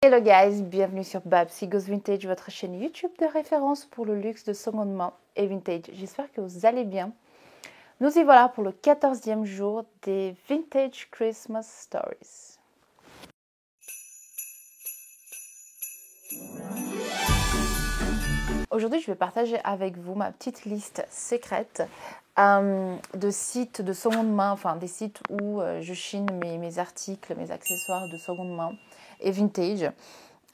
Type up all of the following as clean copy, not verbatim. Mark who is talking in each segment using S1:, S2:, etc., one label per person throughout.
S1: Hello guys, bienvenue sur Babsy Goes Vintage, votre chaîne YouTube de référence pour le luxe de seconde main et vintage. J'espère que vous allez bien. Nous y voilà pour le 14e jour des Vintage Christmas Stories. Aujourd'hui, je vais partager avec vous ma petite liste secrète de sites de seconde main, enfin des sites où je chine mes articles, mes accessoires de seconde main et vintage.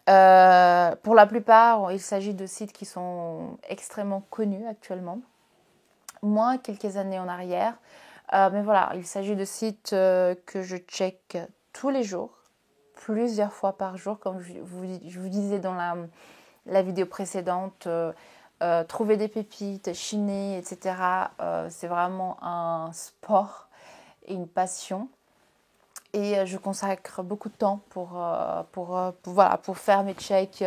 S1: Pour la plupart, il s'agit de sites qui sont extrêmement connus actuellement, moins quelques années en arrière. Mais voilà, il s'agit de sites que je check tous les jours, plusieurs fois par jour, comme je vous disais dans la vidéo précédente. Trouver des pépites, chiner, etc. C'est vraiment un sport et une passion. Et je consacre beaucoup de temps pour faire mes checks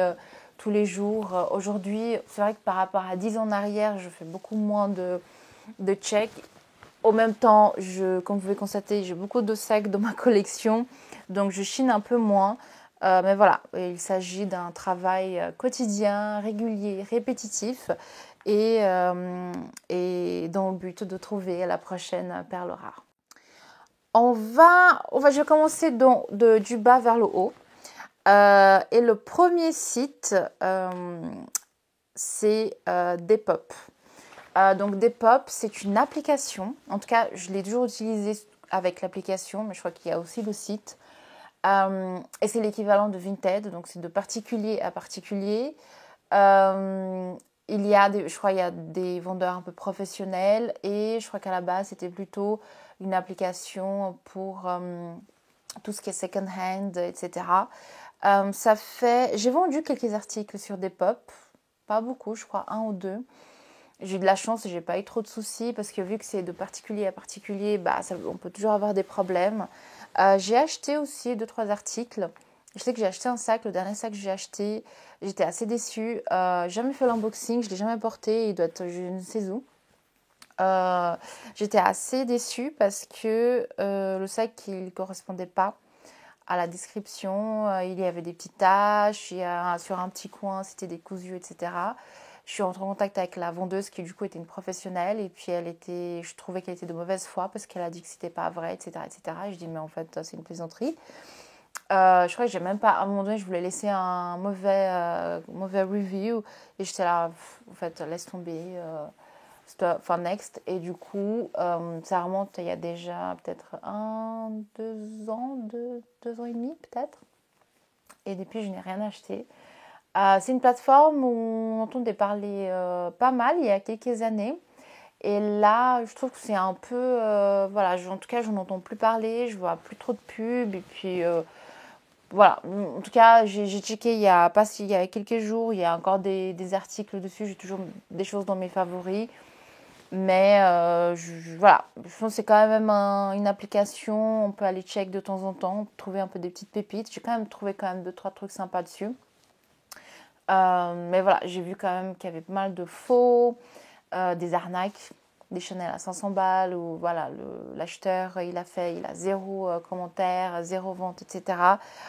S1: tous les jours. Aujourd'hui, c'est vrai que par rapport à 10 ans en arrière, je fais beaucoup moins de checks. Au même temps, comme vous pouvez constater, j'ai beaucoup de sacs dans ma collection, donc je chine un peu moins. Mais voilà, il s'agit d'un travail quotidien, régulier, répétitif et dans le but de trouver la prochaine perle rare. Je vais commencer du bas vers le haut. Et le premier site, c'est Depop. Donc Depop, c'est une application. En tout cas, je l'ai toujours utilisé avec l'application, mais je crois qu'il y a aussi le site. Et c'est l'équivalent de Vinted, donc c'est de particulier à particulier. Il y a des vendeurs un peu professionnels et je crois qu'à la base, c'était plutôt une application pour tout ce qui est second hand, etc. J'ai vendu quelques articles sur Depop, pas beaucoup, je crois 1 ou 2. J'ai eu de la chance, j'ai pas eu trop de soucis parce que vu que c'est de particulier à particulier, on peut toujours avoir des problèmes. J'ai acheté aussi 2-3 articles. Je sais que j'ai acheté un sac, le dernier sac que j'ai acheté, j'étais assez déçue. Jamais fait l'unboxing, je l'ai jamais porté, il doit être je ne sais où. J'étais assez déçue parce que le sac il correspondait pas à la description. Il y avait des petites taches, sur un petit coin c'était décousu, etc. Je suis entrée en contact avec la vendeuse qui du coup était une professionnelle et puis je trouvais qu'elle était de mauvaise foi parce qu'elle a dit que c'était pas vrai, etc., etc. Et je dis mais en fait c'est une plaisanterie. Je crois que j'ai même pas, à un moment donné je voulais laisser un mauvais review et j'étais là, en fait laisse tomber, next. Et du coup ça remonte il y a déjà peut-être 2 ans, 2 ans et demi peut-être. Et depuis je n'ai rien acheté. C'est une plateforme où on entendait parler pas mal il y a quelques années. Et là, je trouve que c'est un peu... en tout cas, je n'en entends plus parler, je vois plus trop de pubs. Et puis, voilà. En tout cas, j'ai checké il y a quelques jours, il y a encore des articles dessus. J'ai toujours des choses dans mes favoris. Mais voilà, je pense que c'est quand même une application. On peut aller check de temps en temps, trouver un peu des petites pépites. J'ai quand même trouvé 2-3 trucs sympas dessus. Mais voilà, j'ai vu quand même qu'il y avait pas mal de faux, des arnaques, des Chanel à 500 balles où voilà, l'acheteur il a 0 commentaire, 0 vente, etc.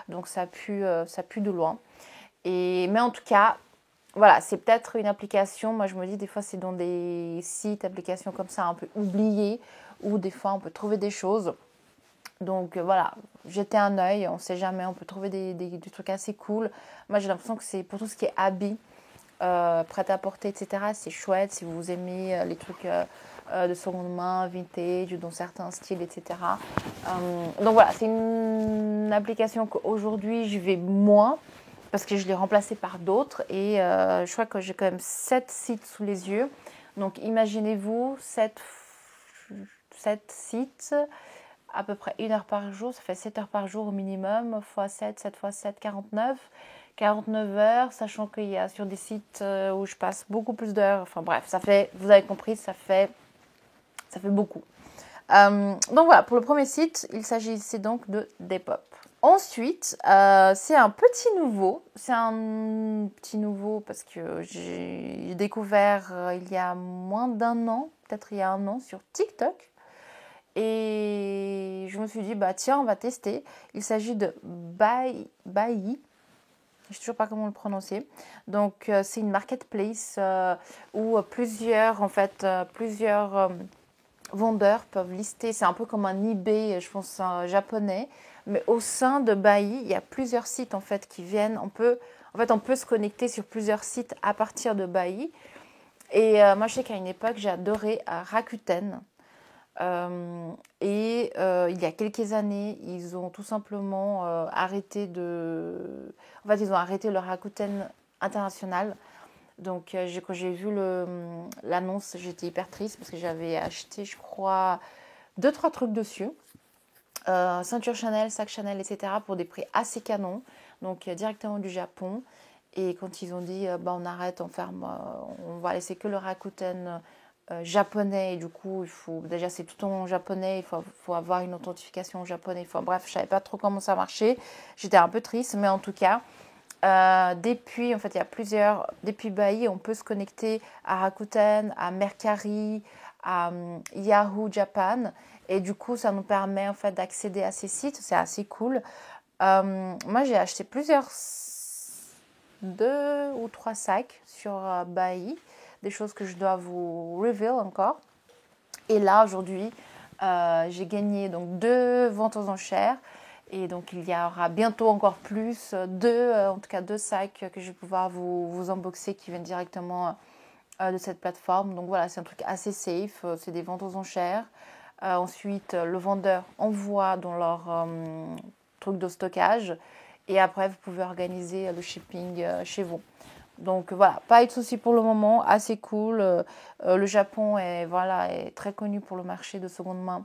S1: Donc ça pue de loin. Mais en tout cas, voilà, c'est peut-être une application. Moi je me dis des fois c'est dans des sites, applications comme ça un peu oubliées où des fois on peut trouver des choses. Donc voilà, jetez un œil, on ne sait jamais, on peut trouver des trucs assez cool. Moi j'ai l'impression que c'est pour tout ce qui est habits, prêt-à-porter, etc. C'est chouette si vous aimez les trucs de seconde main, vintage, dans certains styles, etc. Donc voilà, c'est une application qu'aujourd'hui je vais moins parce que je l'ai remplacée par d'autres et je crois que j'ai quand même 7 sites sous les yeux. Donc imaginez-vous 7 sites, à peu près 1 heure par jour, ça fait 7 heures par jour au minimum, x 7 x 7, 49. 49 heures, sachant qu'il y a sur des sites où je passe beaucoup plus d'heures. Enfin bref, vous avez compris, ça fait beaucoup. Donc voilà, pour le premier site, il s'agissait donc de Depop. Ensuite, c'est un petit nouveau. C'est un petit nouveau parce que j'ai découvert il y a moins d'1 an, peut-être il y a 1 an, sur TikTok. Et je me suis dit, tiens, on va tester. Il s'agit de Bailly. Je ne sais toujours pas comment le prononcer. Donc, c'est une marketplace où plusieurs vendeurs peuvent lister. C'est un peu comme un eBay, je pense, japonais. Mais au sein de Bailly, il y a plusieurs sites en fait qui viennent. On peut se connecter sur plusieurs sites à partir de Bailly. Et moi, je sais qu'à une époque, j'ai adoré Rakuten. Il y a quelques années, ils ont tout simplement ils ont arrêté le Rakuten international. Donc, quand j'ai vu l'annonce, j'étais hyper triste parce que j'avais acheté, je crois, deux, trois trucs dessus. Ceinture Chanel, sac Chanel, etc. pour des prix assez canons. Donc, directement du Japon. Et quand ils ont dit, on arrête, on ferme, on va laisser que le Rakuten japonais. Et du coup, déjà, c'est tout en japonais. Il faut avoir une authentification en japonais. Bref, je savais pas trop comment ça marchait. J'étais un peu triste, mais en tout cas, depuis, en fait, il y a depuis Bailly, on peut se connecter à Rakuten, à Mercari, à Yahoo Japan. Et du coup, ça nous permet en fait d'accéder à ces sites. C'est assez cool. Moi, j'ai acheté deux ou trois sacs sur Bailly, des choses que je dois vous reveal encore. Et là, aujourd'hui, j'ai gagné donc 2 ventes aux enchères. Et donc, il y aura bientôt encore plus, en tout cas 2 sacs que je vais pouvoir vous unboxer qui viennent directement de cette plateforme. Donc voilà, c'est un truc assez safe. C'est des ventes aux enchères. Ensuite, le vendeur envoie dans leur truc de stockage. Et après, vous pouvez organiser le shipping chez vous. Donc voilà, pas de souci pour le moment, assez cool. Le Japon est très connu pour le marché de seconde main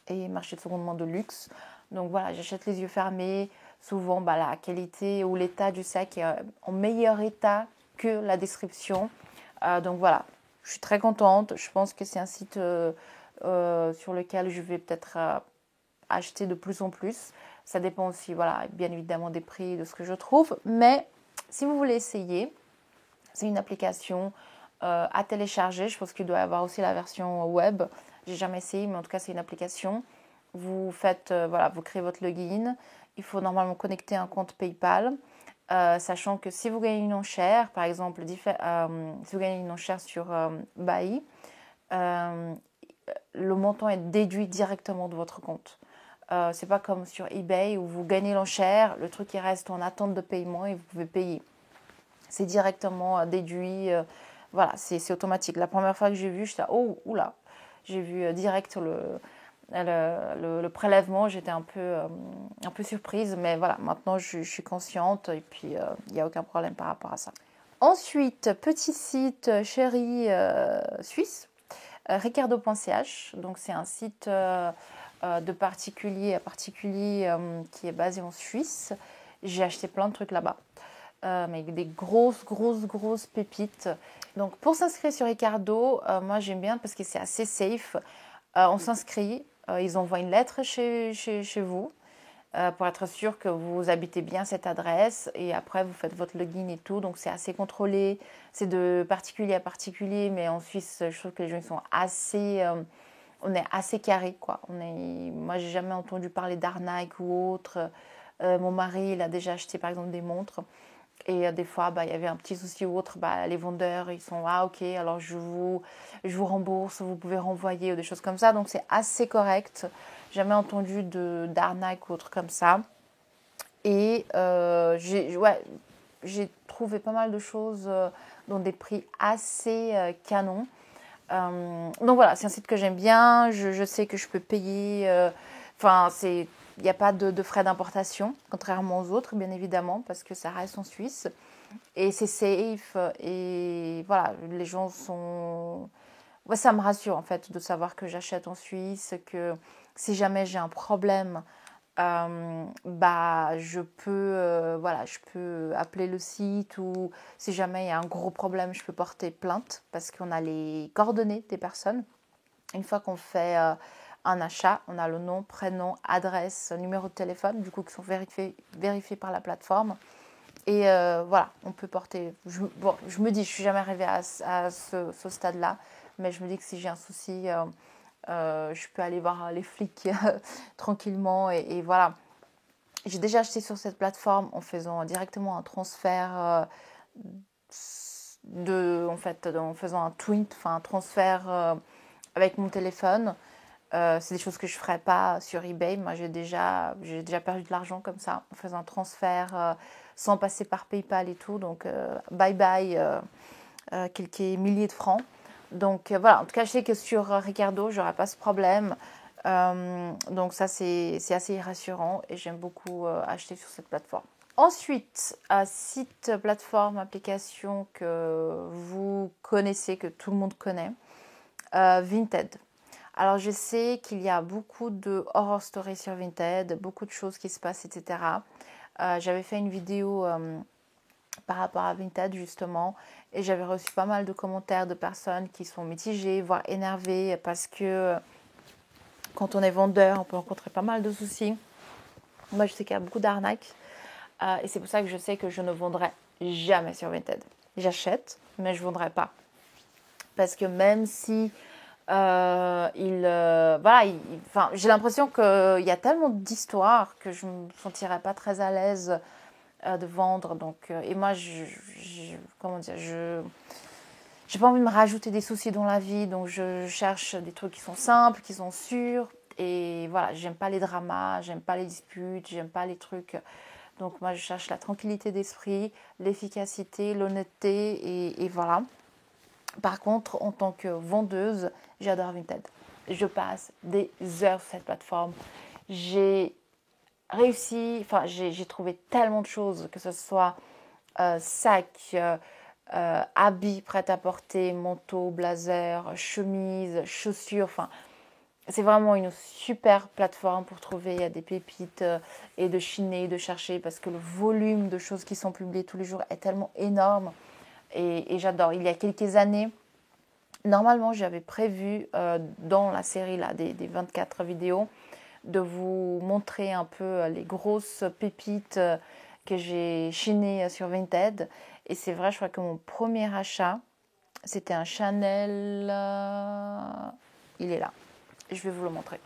S1: et marché de seconde main de luxe. Donc voilà, j'achète les yeux fermés. Souvent, la qualité ou l'état du sac est en meilleur état que la description. Donc voilà, je suis très contente. Je pense que c'est un site sur lequel je vais peut-être acheter de plus en plus. Ça dépend aussi, voilà, bien évidemment des prix, de ce que je trouve. Mais si vous voulez essayer, c'est une application à télécharger. Je pense qu'il doit y avoir aussi la version web. J'ai jamais essayé, mais en tout cas, c'est une application. Vous faites, vous créez votre login. Il faut normalement connecter un compte PayPal. Sachant que si vous gagnez une enchère, par exemple, si vous gagnez une enchère sur Bailly, le montant est déduit directement de votre compte. C'est pas comme sur eBay où vous gagnez l'enchère, le truc il reste en attente de paiement et vous pouvez payer. C'est directement déduit. Voilà, c'est automatique. La première fois que j'ai vu, j'étais oh oula, j'ai vu direct le prélèvement. J'étais un peu surprise, mais voilà, maintenant je suis consciente et puis il n'y a aucun problème par rapport à ça. Ensuite, petit site chéri suisse, Ricardo.ch. Donc c'est un site de particulier à particulier qui est basé en Suisse. J'ai acheté plein de trucs là-bas. Mais des grosses pépites. Donc pour s'inscrire sur Ricardo, moi j'aime bien parce que c'est assez safe. On s'inscrit, ils envoient une lettre chez vous pour être sûr que vous habitez bien cette adresse et après vous faites votre login et tout. Donc c'est assez contrôlé, c'est de particulier à particulier, mais en Suisse je trouve que les gens ils sont on est assez carré quoi. Moi j'ai jamais entendu parler d'arnaque ou autre. Mon mari il a déjà acheté par exemple des montres. Et des fois, il y avait un petit souci ou autre, les vendeurs, ils sont ah ok, alors je vous rembourse, vous pouvez renvoyer ou des choses comme ça. Donc c'est assez correct. Jamais entendu d'arnaque ou autre comme ça. Et j'ai trouvé pas mal de choses dans des prix assez canons. Donc voilà, c'est un site que j'aime bien. Je sais que je peux payer. Il n'y a pas de frais d'importation, contrairement aux autres, bien évidemment, parce que ça reste en Suisse. Et c'est safe. Et voilà, les gens sont... Ouais, ça me rassure, en fait, de savoir que j'achète en Suisse, que si jamais j'ai un problème, je peux appeler le site ou si jamais il y a un gros problème, je peux porter plainte parce qu'on a les coordonnées des personnes. Une fois qu'on fait un achat, on a le nom, prénom, adresse, numéro de téléphone, du coup qui sont vérifiés par la plateforme. Et voilà, on peut porter... je me dis, je suis jamais arrivée à ce stade-là, mais je me dis que si j'ai un souci, je peux aller voir les flics tranquillement et voilà. J'ai déjà acheté sur cette plateforme en faisant directement un transfert en faisant un tweet, enfin un transfert avec mon téléphone. C'est des choses que je ne ferais pas sur eBay. Moi, j'ai déjà perdu de l'argent comme ça en faisant un transfert sans passer par PayPal et tout. Donc, bye bye, quelques milliers de francs. Donc, voilà. En tout cas, je sais que sur Ricardo, je n'aurai pas ce problème. Donc, ça, c'est assez rassurant et j'aime beaucoup acheter sur cette plateforme. Ensuite, site, plateforme, application que vous connaissez, que tout le monde connaît, Vinted. Alors, je sais qu'il y a beaucoup de horror stories sur Vinted, beaucoup de choses qui se passent, etc. J'avais fait une vidéo par rapport à Vinted, justement, et j'avais reçu pas mal de commentaires de personnes qui sont mitigées, voire énervées, parce que quand on est vendeur, on peut rencontrer pas mal de soucis. Moi, je sais qu'il y a beaucoup d'arnaques, et c'est pour ça que je sais que je ne vendrai jamais sur Vinted. J'achète, mais je ne vendrai pas. Parce que même si j'ai l'impression qu'il y a tellement d'histoires que je ne me sentirais pas très à l'aise de vendre. Donc, et moi, comment dire, j'ai pas envie de me rajouter des soucis dans la vie. Donc, je cherche des trucs qui sont simples, qui sont sûrs. Et voilà, j'aime pas les dramas, j'aime pas les disputes, j'aime pas les trucs. Donc, moi, je cherche la tranquillité d'esprit, l'efficacité, l'honnêteté et voilà. Par contre, en tant que vendeuse, j'adore Vinted. Je passe des heures sur cette plateforme. J'ai trouvé tellement de choses, que ce soit sacs, habits prêts à porter, manteaux, blazers, chemises, chaussures. Enfin, c'est vraiment une super plateforme pour trouver des pépites et de chiner, de chercher, parce que le volume de choses qui sont publiées tous les jours est tellement énorme. Et j'adore. Il y a quelques années, normalement, j'avais prévu dans la série là, des 24 vidéos de vous montrer un peu les grosses pépites que j'ai chinées sur Vinted. Et c'est vrai, je crois que mon premier achat, c'était un Chanel. Il est là. Je vais vous le montrer.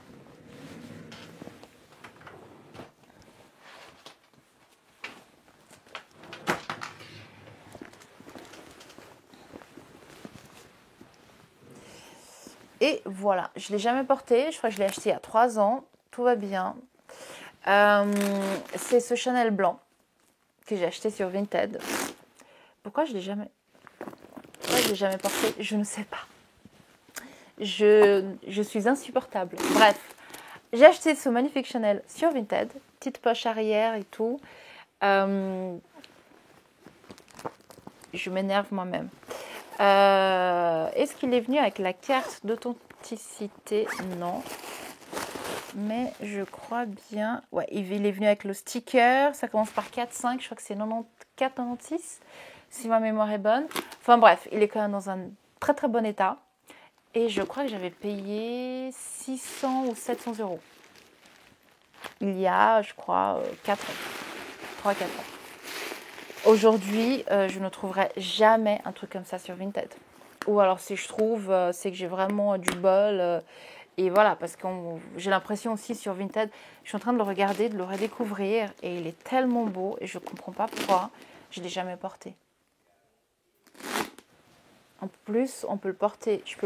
S1: Et voilà, je ne l'ai jamais porté. Je crois que je l'ai acheté il y a 3 ans. Tout va bien. C'est ce Chanel blanc que j'ai acheté sur Vinted. Pourquoi je ne l'ai jamais porté? Je ne sais pas. Je suis insupportable. Bref, j'ai acheté ce magnifique Chanel sur Vinted. Petite poche arrière et tout. Je m'énerve moi-même. Est-ce qu'il est venu avec la carte d'authenticité? Non. Mais je crois bien. Ouais, il est venu avec le sticker. Ça commence par 4, 5. Je crois que c'est 94, 96. Si ma mémoire est bonne. Enfin bref, il est quand même dans un très très bon état. Et je crois que j'avais payé 600 ou 700 euros. Il y a, je crois, 4 ans. 3-4 ans. Aujourd'hui, je ne trouverai jamais un truc comme ça sur Vinted. Ou alors si je trouve, c'est que j'ai vraiment du bol. Et voilà, parce que j'ai l'impression aussi sur Vinted, je suis en train de le regarder, de le redécouvrir. Et il est tellement beau et je ne comprends pas pourquoi je ne l'ai jamais porté. En plus, je peux le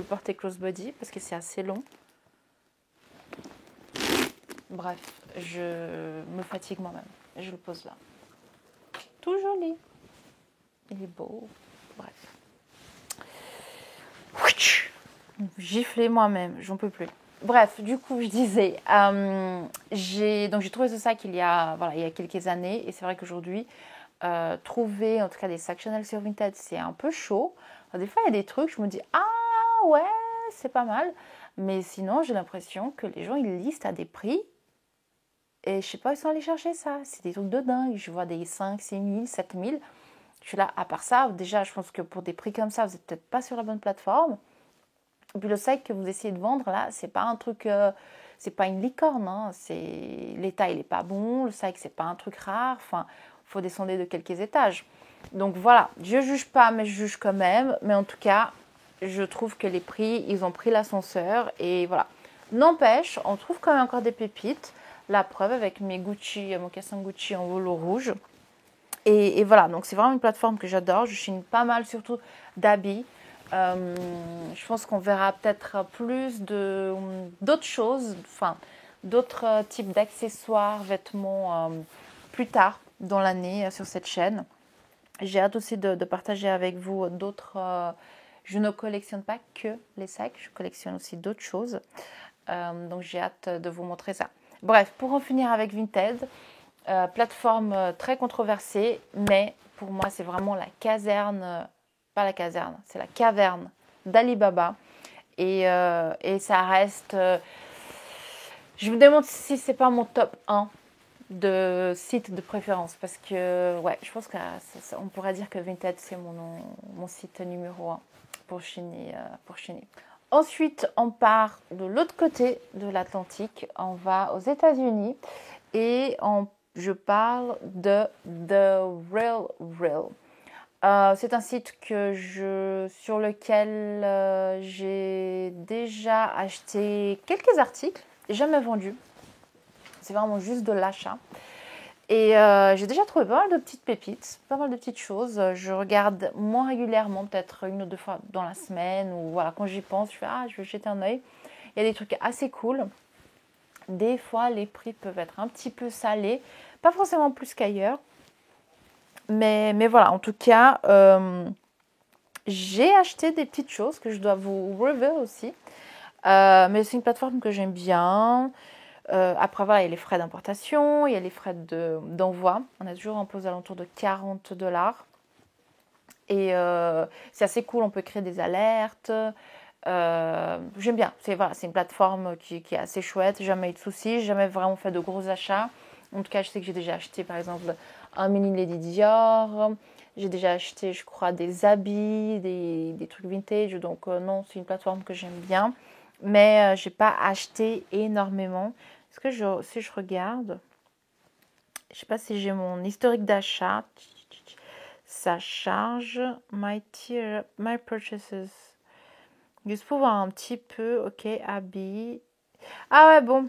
S1: porter crossbody parce que c'est assez long. Bref, je me fatigue moi-même. Je le pose là. Tout joli. Il est beau. Bref. Gifler moi-même, j'en peux plus. Bref, du coup, je disais, j'ai trouvé ce sac il y a quelques années. Et c'est vrai qu'aujourd'hui, trouver en tout cas des sacs Chanel sur Vinted, c'est un peu chaud. Alors, des fois, il y a des trucs, je me dis, ah ouais, c'est pas mal. Mais sinon, j'ai l'impression que les gens, ils listent à des prix. Et je sais pas où ils sont allés chercher ça. C'est des trucs de dingue. Je vois des 5, 6 000, 7 000. Je suis là, à part ça, déjà, je pense que pour des prix comme ça, vous n'êtes peut-être pas sur la bonne plateforme. Et puis le sac que vous essayez de vendre, là, c'est pas un truc... c'est pas une licorne. Hein. L'état, il n'est pas bon. Le sac, c'est pas un truc rare. Enfin, il faut descendre de quelques étages. Donc voilà, je juge pas, mais je juge quand même. Mais en tout cas, je trouve que les prix, ils ont pris l'ascenseur. Et voilà. N'empêche, on trouve quand même encore des pépites. la preuve avec mes Gucci, mon cassin Gucci en velours rouge. Et voilà, donc c'est vraiment une plateforme que j'adore. Je chine pas mal, surtout d'habits. Je pense qu'on verra peut-être plus d'autres choses, enfin d'autres types d'accessoires, vêtements plus tard dans l'année sur cette chaîne. J'ai hâte aussi de partager avec vous d'autres. Je ne collectionne pas que les sacs, je collectionne aussi d'autres choses. Donc j'ai hâte de vous montrer ça. Bref, pour en finir avec Vinted, plateforme très controversée, mais pour moi c'est vraiment la caserne, pas la caserne, c'est la caverne d'Alibaba. Et ça reste, je me demande si c'est pas mon top 1 de site de préférence, parce que ouais, je pense qu'on pourrait dire que Vinted c'est mon site numéro 1 pour chiner. Ensuite, on part de l'autre côté de l'Atlantique, on va aux États-Unis et je parle de The Real Real. C'est un site sur lequel j'ai déjà acheté quelques articles, jamais vendus. C'est vraiment juste de l'achat. Et j'ai déjà trouvé pas mal de petites pépites, pas mal de petites choses. Je regarde moins régulièrement, peut-être une ou deux fois dans la semaine. Ou voilà, quand j'y pense, je vais jeter un œil. Il y a des trucs assez cool. Des fois, les prix peuvent être un petit peu salés. Pas forcément plus qu'ailleurs. Mais voilà, en tout cas, j'ai acheté des petites choses que je dois vous révéler aussi. Mais c'est une plateforme que j'aime bien. Après, voilà, il y a les frais d'importation, il y a les frais d'envoi. On a toujours un peu aux alentours de 40$. Et c'est assez cool, on peut créer des alertes. J'aime bien. Voilà, c'est une plateforme qui est assez chouette. Jamais eu de soucis, jamais vraiment fait de gros achats. En tout cas, je sais que j'ai déjà acheté, par exemple, un mini Lady Dior. J'ai déjà acheté, je crois, des habits, des trucs vintage. Donc, non, c'est une plateforme que j'aime bien. Mais je n'ai pas acheté énormément. Si je regarde, je ne sais pas si j'ai mon historique d'achat. Ça charge my purchases. Juste pour voir un petit peu. Ok, habits. Ah ouais, bon.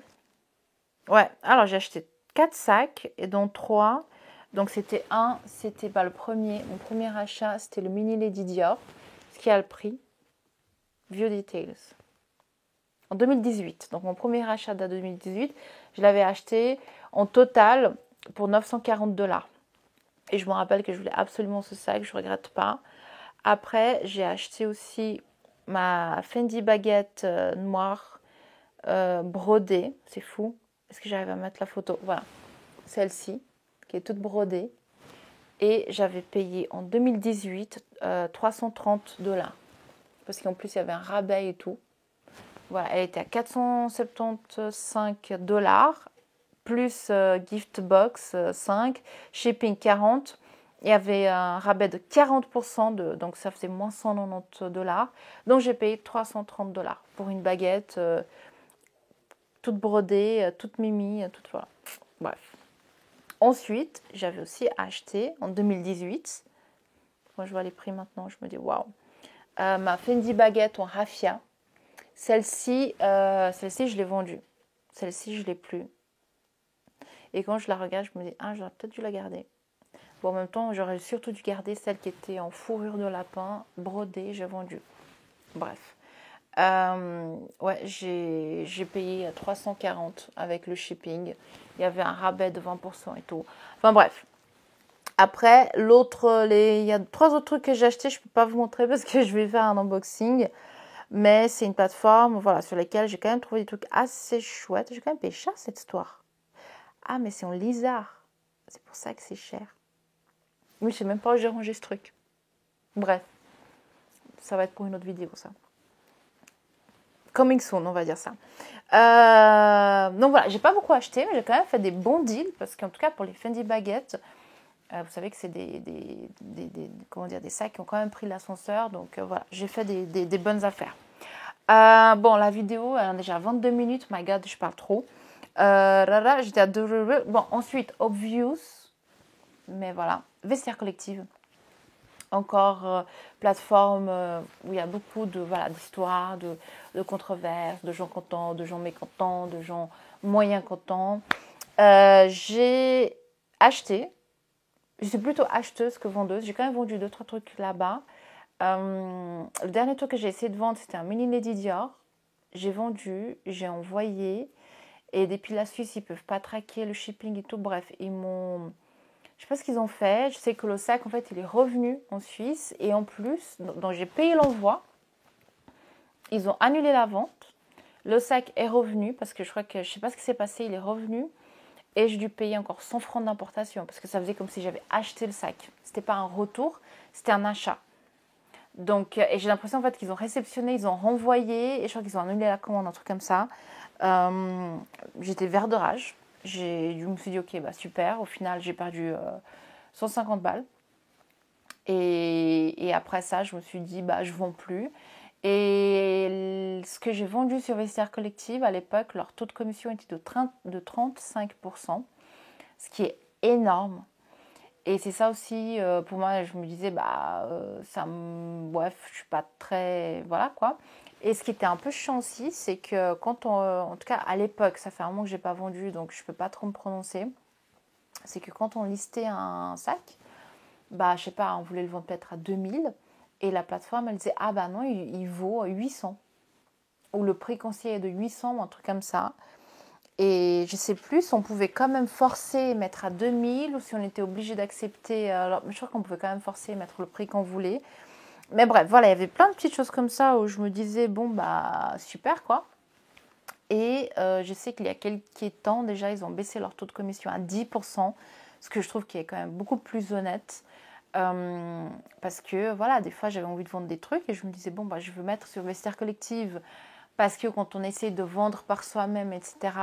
S1: Ouais, alors j'ai acheté 4 sacs et dont 3. Donc c'était le premier. Mon premier achat, c'était le mini Lady Dior. Ce qui a le prix. View Details. En 2018. Donc mon premier achat date de 2018. Je l'avais acheté en total pour 940$. Et je me rappelle que je voulais absolument ce sac, je ne regrette pas. Après, j'ai acheté aussi ma Fendi baguette noire brodée. C'est fou. Est-ce que j'arrive à mettre la photo? Voilà. Celle-ci, qui est toute brodée. Et j'avais payé en 2018 $330. Parce qu'en plus, il y avait un rabais et tout. Voilà, elle était à $475, plus gift box 5, shipping 40. Il y avait un rabais de 40%, donc ça faisait moins $190. Donc j'ai payé $330 pour une baguette toute brodée, toute mimi, toute voilà. Bref. Ensuite, j'avais aussi acheté en 2018. Quand je vois les prix maintenant, je me dis waouh. Ma Fendi baguette en raffia. Celle-ci, je l'ai vendue. Celle-ci, je ne l'ai plus. Et quand je la regarde, je me dis, j'aurais peut-être dû la garder. Bon, en même temps, j'aurais surtout dû garder celle qui était en fourrure de lapin, brodée, j'ai vendu. Bref. Ouais, j'ai payé 340 avec le shipping. Il y avait un rabais de 20% et tout. Enfin bref. Après, il y a 3 autres trucs que j'ai achetés. Je ne peux pas vous montrer parce que je vais faire un unboxing. Mais c'est une plateforme voilà, sur laquelle j'ai quand même trouvé des trucs assez chouettes. J'ai quand même payé cher cette histoire. Ah, mais c'est en lisard. C'est pour ça que c'est cher. Oui, je sais même pas où j'ai rangé ce truc. Bref, ça va être pour une autre vidéo, ça. Coming soon, on va dire ça. Donc voilà, j'ai pas beaucoup acheté, mais j'ai quand même fait des bons deals. Parce qu'en tout cas, pour les Fendi baguettes, vous savez que c'est des sacs qui ont quand même pris l'ascenseur. Donc voilà, j'ai fait des bonnes affaires. Bon, la vidéo, elle a déjà 22 minutes. My God, je parle trop. J'étais à 2. Bon, ensuite, Obvious. Mais voilà, Vestiaire Collective. Encore plateforme où il y a beaucoup d'histoires, de controverses, de gens contents, de gens mécontents, de gens moyens contents. J'ai acheté, je suis plutôt acheteuse que vendeuse. J'ai quand même vendu 2-3 trucs là-bas. Le dernier truc que j'ai essayé de vendre, c'était un mini Lady Dior. J'ai vendu, j'ai envoyé. Et depuis la Suisse, ils ne peuvent pas traquer le shipping et tout. Bref, ils m'ont... Je ne sais pas ce qu'ils ont fait. Je sais que le sac, en fait, il est revenu en Suisse. Et en plus, donc j'ai payé l'envoi. Ils ont annulé la vente. Le sac est revenu parce que je crois que, je ne sais pas ce qui s'est passé, il est revenu. Et j'ai dû payer encore 100 francs d'importation parce que ça faisait comme si j'avais acheté le sac. C'était pas un retour, c'était un achat. Donc, et j'ai l'impression en fait qu'ils ont réceptionné, ils ont renvoyé, et je crois qu'ils ont annulé la commande, un truc comme ça. J'étais vert de rage. Je me suis dit, ok, bah super. Au final, j'ai perdu 150 balles. Et après ça, je me suis dit, bah je vends plus. Et ce que j'ai vendu sur Vestiaire Collective, à l'époque, leur taux de commission était de 35%, ce qui est énorme. Et c'est ça aussi, pour moi, je me disais, bah, bref, je suis pas très, voilà quoi. Et ce qui était un peu chiant aussi, c'est que quand en tout cas à l'époque, ça fait un moment que j'ai pas vendu, donc je peux pas trop me prononcer, c'est que quand on listait un sac, bah, je sais pas, on voulait le vendre peut-être à 2000, et la plateforme, elle disait, ah bah non, il vaut 800, ou le prix conseillé est de 800, ou un truc comme ça. Et je sais plus, on pouvait quand même forcer mettre à 2000 ou si on était obligé d'accepter. Alors, je crois qu'on pouvait quand même forcer mettre le prix qu'on voulait. Mais bref, voilà, il y avait plein de petites choses comme ça où je me disais, bon, bah, super quoi. Et je sais qu'il y a quelques temps, déjà, ils ont baissé leur taux de commission à 10%, ce que je trouve qui est quand même beaucoup plus honnête. Parce que, voilà, des fois, j'avais envie de vendre des trucs et je me disais, bon, bah, je veux mettre sur Vestiaire Collective parce que quand on essaie de vendre par soi-même, etc.,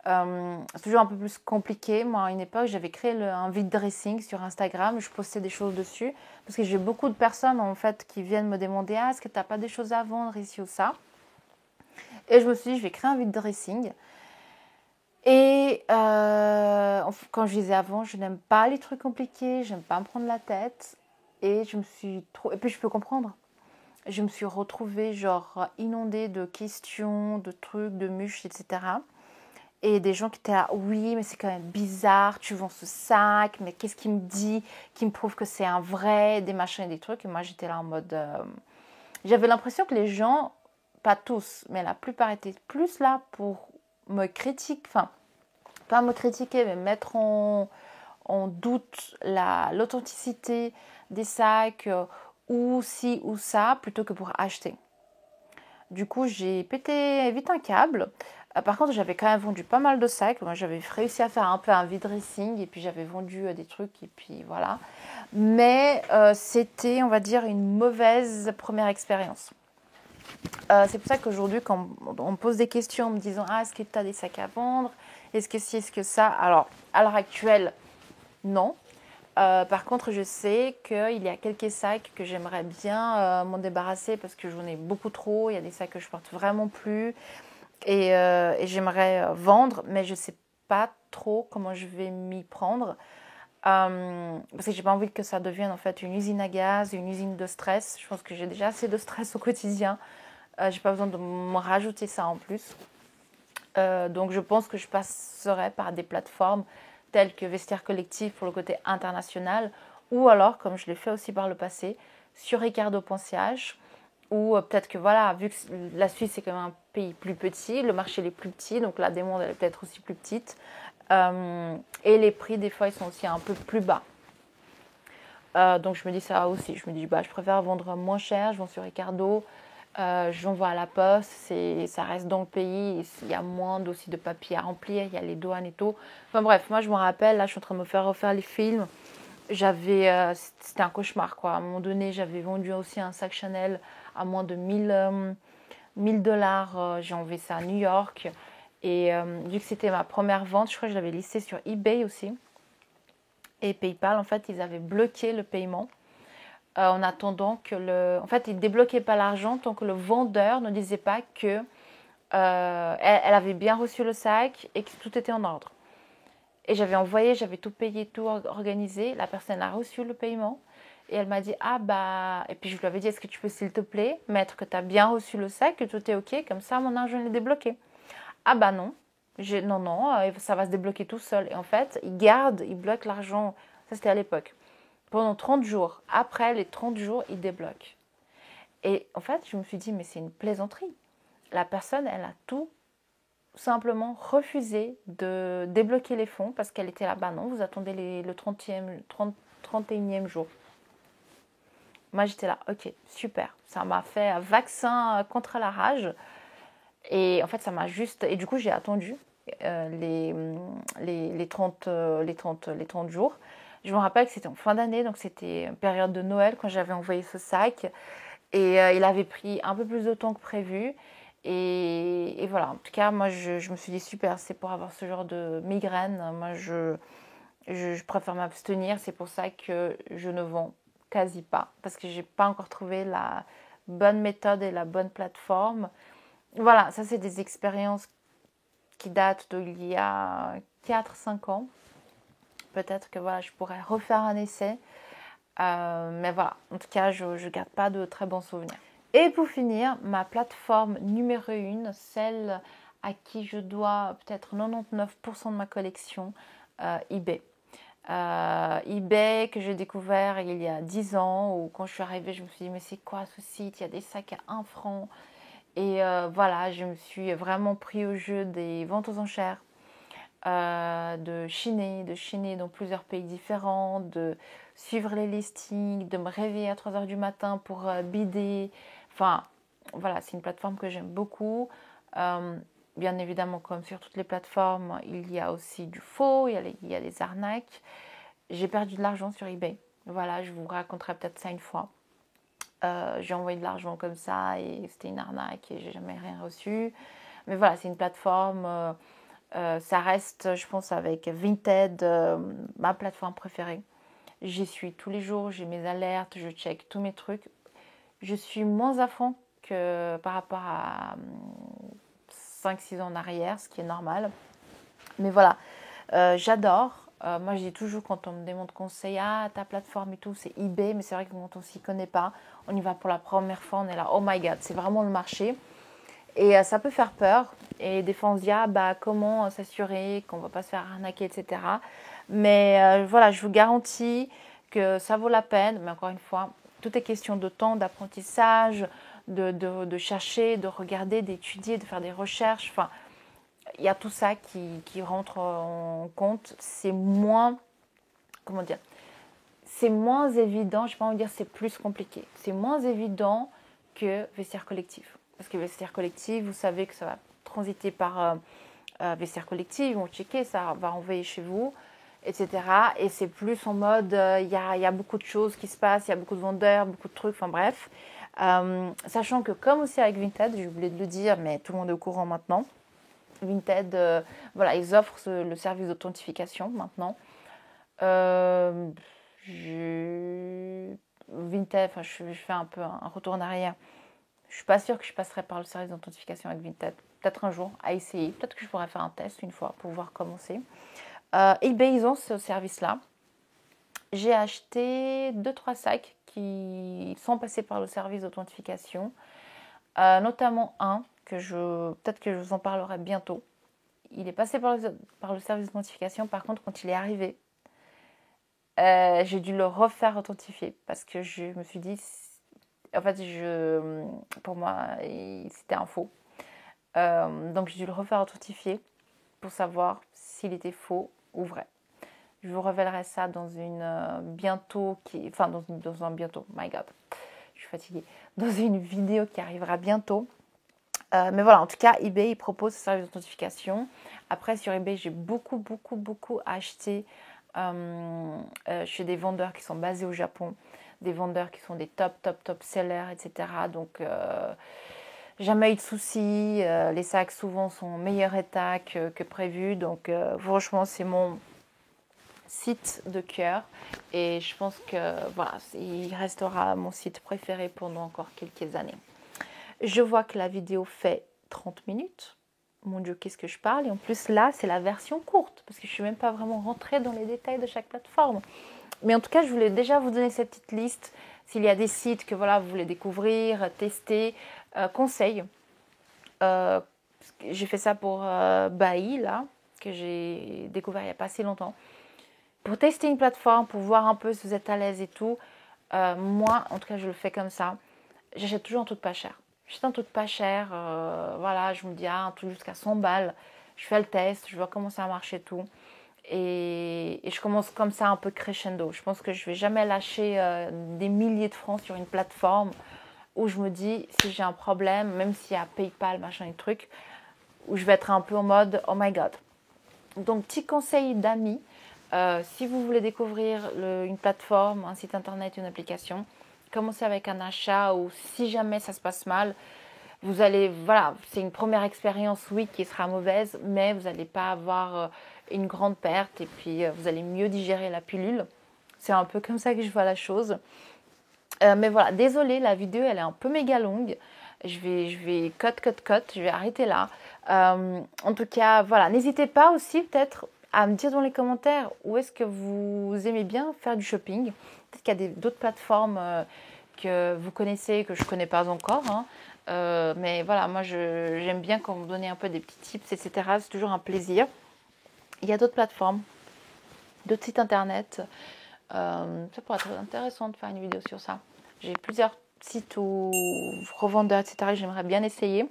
S1: c'est toujours un peu plus compliqué. Moi, à une époque, j'avais créé un vide dressing sur Instagram. Je postais des choses dessus parce que j'ai beaucoup de personnes en fait qui viennent me demander est-ce que tu n'as pas des choses à vendre ici ou ça. Et je me suis dit, je vais créer un vide dressing. Et quand je disais avant, je n'aime pas les trucs compliqués, j'aime pas me prendre la tête. Et et puis je peux comprendre. Je me suis retrouvée genre inondée de questions, de trucs, de muches, etc. Et des gens qui étaient là, oui, mais c'est quand même bizarre, tu vends ce sac, mais qu'est-ce qu'il me dit, qui me prouve que c'est un vrai, des machins et des trucs. Et moi, j'étais là en mode... J'avais l'impression que les gens, pas tous, mais la plupart étaient plus là pour me critiquer, enfin, pas me critiquer, mais mettre en doute l'authenticité des sacs, ou ci ou ça, plutôt que pour acheter. Du coup, j'ai pété vite un câble. Par contre, j'avais quand même vendu pas mal de sacs. Moi, j'avais réussi à faire un peu un vide dressing et puis j'avais vendu des trucs et puis voilà. Mais c'était, on va dire, une mauvaise première expérience. C'est pour ça qu'aujourd'hui, quand on me pose des questions en me disant ah, est-ce que tu as des sacs à vendre? Est-ce que ci, est-ce que ça? Alors, à l'heure actuelle, non. Par contre, je sais qu'il y a quelques sacs que j'aimerais bien m'en débarrasser parce que j'en ai beaucoup trop. Il y a des sacs que je porte vraiment plus et j'aimerais vendre, mais je ne sais pas trop comment je vais m'y prendre parce que j'ai pas envie que ça devienne en fait une usine à gaz, une usine de stress. Je pense que j'ai déjà assez de stress au quotidien. J'ai pas besoin de me rajouter ça en plus. Donc je pense que je passerai par des plateformes telles que Vestiaire Collectif pour le côté international, ou alors, comme je l'ai fait aussi par le passé, sur Ricardo Ponciage, ou peut-être que voilà, vu que la Suisse est quand même un pays plus petit, le marché est plus petit, donc la demande elle est peut-être aussi plus petite, et les prix des fois ils sont aussi un peu plus bas. Donc je me dis ça aussi, je me dis bah, je préfère vendre moins cher, je vends sur Ricardo, j'envoie à la poste, ça reste dans le pays, il y a moins aussi de papiers à remplir, il y a les douanes et tout. Enfin bref, moi je me rappelle, là je suis en train de me faire refaire les films. C'était un cauchemar quoi. À un moment donné, j'avais vendu aussi un sac Chanel à moins de 1000 dollars. J'ai envoyé ça à New York. Et vu que c'était ma première vente, je crois que je l'avais listé sur eBay aussi. Et PayPal, en fait, ils avaient bloqué le paiement. En attendant que En fait, ils ne débloquaient pas l'argent tant que le vendeur ne disait pas que elle avait bien reçu le sac et que tout était en ordre. Et j'avais envoyé, j'avais tout payé, tout organisé. La personne a reçu le paiement et elle m'a dit ah bah... Et puis je lui avais dit est-ce que tu peux s'il te plaît mettre que tu as bien reçu le sac, que tout est ok, comme ça mon argent est débloqué. Ah bah non. Non, non, ça va se débloquer tout seul. Et en fait, ils bloquent l'argent. Ça, c'était à l'époque. Pendant 30 jours. Après les 30 jours, ils débloquent. Et en fait, je me suis dit, mais c'est une plaisanterie. La personne, elle a tout simplement refusé de débloquer les fonds parce qu'elle était là. Bah non, vous attendez le 31e jour. Moi, j'étais là, ok, super. Ça m'a fait un vaccin contre la rage. Et en fait, ça m'a juste... Et du coup, j'ai attendu les 30 jours. Je me rappelle que c'était en fin d'année, donc c'était une période de Noël quand j'avais envoyé ce sac. Et il avait pris un peu plus de temps que prévu. Et voilà, en tout cas, moi, je me suis dit, super, c'est pour avoir ce genre de migraine. Moi, je préfère m'abstenir. C'est pour ça que je ne vends quasi pas, parce que je n'ai pas encore trouvé la bonne méthode et la bonne plateforme. Voilà, ça, c'est des expériences qui datent d'il y a 4-5 ans. Peut-être que voilà, je pourrais refaire un essai. Mais voilà, en tout cas, je ne garde pas de très bons souvenirs. Et pour finir, ma plateforme numéro 1, celle à qui je dois peut-être 99% de ma collection, eBay. eBay que j'ai découvert il y a 10 ans, où quand je suis arrivée, je me suis dit, mais c'est quoi ce site? Il y a des sacs à 1 franc. Et voilà, je me suis vraiment pris au jeu des ventes aux enchères, de chiner dans plusieurs pays différents, de suivre les listings, de me réveiller à 3 heures du matin pour bider. Enfin, voilà, c'est une plateforme que j'aime beaucoup. Bien évidemment, comme sur toutes les plateformes, il y a aussi du faux, il y a des arnaques. J'ai perdu de l'argent sur eBay. Voilà, je vous raconterai peut-être ça une fois. J'ai envoyé de l'argent comme ça et c'était une arnaque et j'ai jamais rien reçu. Mais voilà, c'est une plateforme. Ça reste, je pense, avec Vinted, ma plateforme préférée. J'y suis tous les jours, j'ai mes alertes, je check tous mes trucs. Je suis moins à fond que par rapport à 5-6 ans en arrière, ce qui est normal. Mais voilà, j'adore. Moi, je dis toujours quand on me demande conseil, ah, ta plateforme et tout, c'est eBay, mais c'est vrai que quand on s'y connaît pas, on y va pour la première fois, on est là, oh my god, c'est vraiment le marché. Et ça peut faire peur. Et des fois, on se dit, ah, bah, comment s'assurer qu'on ne va pas se faire arnaquer, etc. Mais voilà, je vous garantis que ça vaut la peine. Mais encore une fois, tout est question de temps, d'apprentissage, de chercher, de regarder, d'étudier, de faire des recherches. Enfin, il y a tout ça qui rentre en compte. C'est moins, comment dire, c'est moins évident, je ne vais pas vous dire c'est plus compliqué. C'est moins évident que vestiaire collectif. Parce que vestiaire collectif, vous savez que ça va transiter par vestiaire collectif, ils vont checker, ça va envoyer chez vous, etc. Et c'est plus en mode, il y a beaucoup de choses qui se passent, il y a beaucoup de vendeurs, beaucoup de trucs, enfin bref. Sachant que comme aussi avec Vinted, j'ai oublié de le dire, mais tout le monde est au courant maintenant, Vinted, voilà, ils offrent le service d'authentification maintenant. Vinted, enfin, je fais un peu un retour en arrière. Je suis pas sûre que je passerai par le service d'authentification avec Vinted. Peut-être un jour à essayer. Peut-être que je pourrais faire un test une fois pour voir comment c'est. eBay, ils ont ce service-là. J'ai acheté 2-3 sacs qui sont passés par le service d'authentification. Notamment un peut-être que je vous en parlerai bientôt. Il est passé par le service d'authentification. Par contre, quand il est arrivé, j'ai dû le refaire authentifier parce que je me suis dit, en fait, pour moi, c'était un faux. Donc, j'ai dû le refaire authentifier pour savoir s'il était faux ou vrai. Je vous révélerai ça dans une bientôt, enfin dans un bientôt. My God, je suis fatiguée. Dans une vidéo qui arrivera bientôt. Mais voilà, en tout cas, eBay il propose ce service d'authentification. Après, sur eBay, j'ai beaucoup acheté chez des vendeurs qui sont basés au Japon, des vendeurs qui sont des top sellers, etc. Donc, jamais eu de soucis. Les sacs souvent sont en meilleur état que prévu. Donc, franchement, c'est mon site de cœur. Et je pense que voilà, il restera mon site préféré pendant encore quelques années. Je vois que la vidéo fait 30 minutes. Mon Dieu, qu'est-ce que je parle. Et en plus, là, c'est la version courte, parce que je ne suis même pas vraiment rentrée dans les détails de chaque plateforme. Mais en tout cas, je voulais déjà vous donner cette petite liste. S'il y a des sites que voilà, vous voulez découvrir, tester, conseils. J'ai fait ça pour Bailly, là, que j'ai découvert il n'y a pas si longtemps. Pour tester une plateforme, pour voir un peu si vous êtes à l'aise et tout. Moi, en tout cas, je le fais comme ça. J'achète toujours un truc pas cher. J'achète un truc pas cher. Voilà, je me dis, un truc jusqu'à 100 balles. Je fais le test, je vois comment ça marche et tout. Et je commence comme ça un peu crescendo. Je pense que je ne vais jamais lâcher des milliers de francs sur une plateforme où je me dis, si j'ai un problème, même s'il y a PayPal, machin et trucs, où je vais être un peu en mode, oh my god. Donc, petit conseil d'amis, si vous voulez découvrir une plateforme, un site internet, une application, commencez avec un achat ou si jamais ça se passe mal, vous allez, voilà, c'est une première expérience, oui, qui sera mauvaise, mais vous n'allez pas avoir une grande perte et puis vous allez mieux digérer la pilule. C'est un peu comme ça que je vois la chose. Mais voilà, désolée, la vidéo, elle est un peu méga longue. Je vais cut, je vais arrêter là. En tout cas, voilà, n'hésitez pas aussi peut-être à me dire dans les commentaires où est-ce que vous aimez bien faire du shopping. Peut-être qu'il y a d'autres plateformes que vous connaissez, que je ne connais pas encore. Hein. Mais voilà, moi j'aime bien quand vous donnez un peu des petits tips, etc. C'est toujours un plaisir. Il y a d'autres plateformes, d'autres sites internet. Ça pourrait être intéressant de faire une vidéo sur ça. J'ai plusieurs sites ou revendeurs, etc. que j'aimerais bien essayer.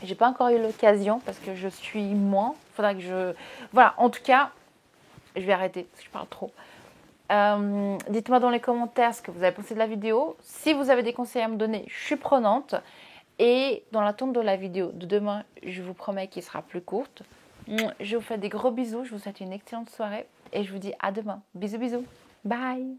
S1: J'ai pas encore eu l'occasion parce que je suis moins. Faudra que je... Voilà, en tout cas, je vais arrêter parce que je parle trop. Dites-moi dans les commentaires ce que vous avez pensé de la vidéo. Si vous avez des conseils à me donner, je suis prenante. Et dans l'attente de la vidéo de demain, je vous promets qu'il sera plus courte. Je vous fais des gros bisous. Je vous souhaite une excellente soirée. Et je vous dis à demain. Bisous, bisous. Bye.